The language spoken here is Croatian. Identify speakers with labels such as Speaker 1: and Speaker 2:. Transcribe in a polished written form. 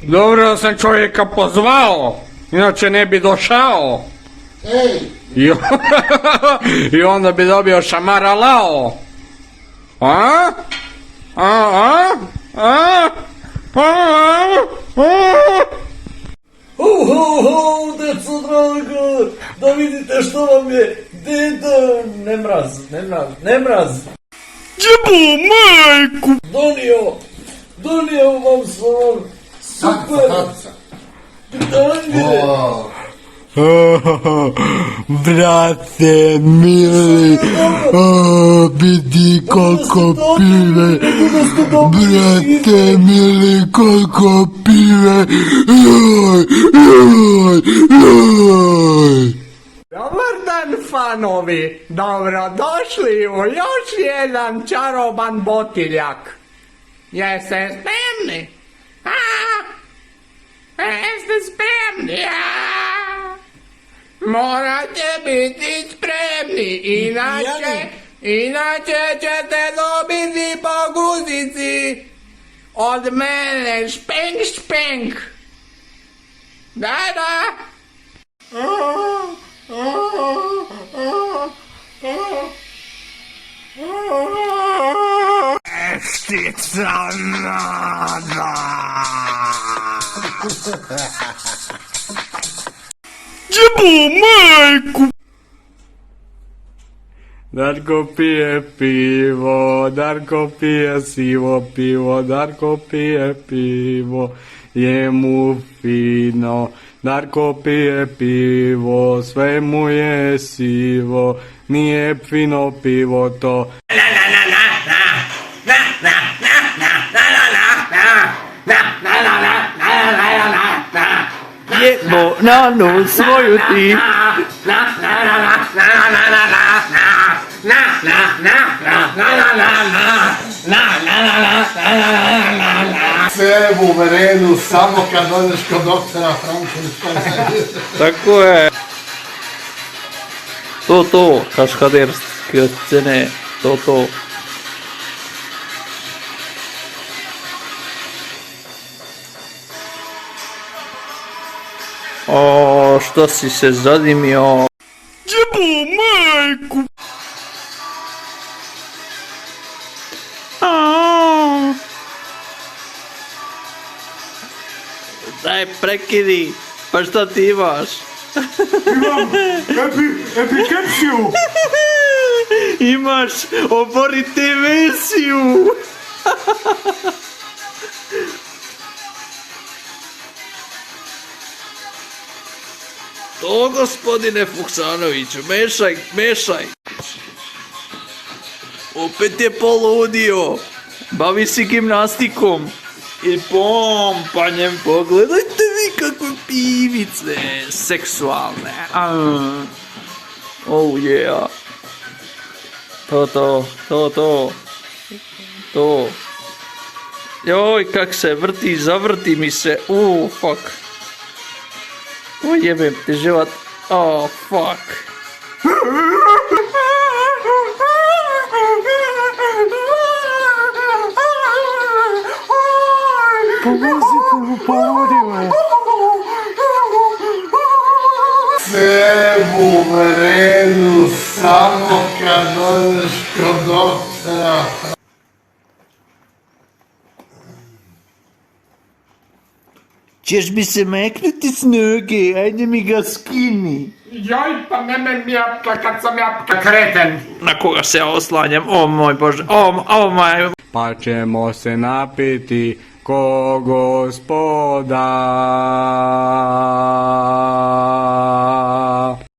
Speaker 1: Dobro da sam čovjeka pozvao, inače ne bi došao.
Speaker 2: Ej,
Speaker 1: I onda bi dobio šamara lao. A?
Speaker 3: Ho, ho, ho, deco drago, da vidite što vam je deda Nemraz
Speaker 1: Jebo majku!
Speaker 3: donio vam sam super pitanje.
Speaker 4: Brate mili, vidi koliko pive, brate mili koliko pive,
Speaker 1: Dobar dan, fanovi! Dobrodošli u još jedan čaroban botiljak. Jeste spremni? Jeste spremni? Morate biti spremni, inače ćete dobiti po guzici od mene špenk špenk. Da. Štica nada. Jebo majku! Darko pije pivo, Darko pije sivo pivo, Darko pije pivo, je mu fino. Darko pije pivo, sve mu je sivo, nije fino pivo to.
Speaker 3: Jebo nanu svoju ti.
Speaker 2: sve u redu, samo kad dođeš kod doktora Frankensteina.
Speaker 3: Tako je. To, kaškaderske ocjene, to. O, što si se zadimio?
Speaker 1: Jebo majku!
Speaker 3: Daj, prekidi, pa šta ti imaš?
Speaker 1: Imam epikepsiju!
Speaker 3: Imaš oboritelesiju! To, gospodine Fuksanoviću, mešaj. Opet je poludio. Bavi se gimnastikom i pompanjem. Pogledajte vi kakve pivice seksualne. Oh yeah. To. Joj, kak se vrti, zavrti mi se. Fuck. O jebem ti život. Oh, fuck.
Speaker 2: Sve u redu, samo kad dođeš kod doktora.
Speaker 3: Ćeš mi se meknuti s noge, ajde mi ga skini.
Speaker 1: Joj, pa nemoj mi japka kad sam japka kreten.
Speaker 3: Na koga se oslanjam, o moj Bože, o moj.
Speaker 1: Pa ćemo se napiti ko gospoda.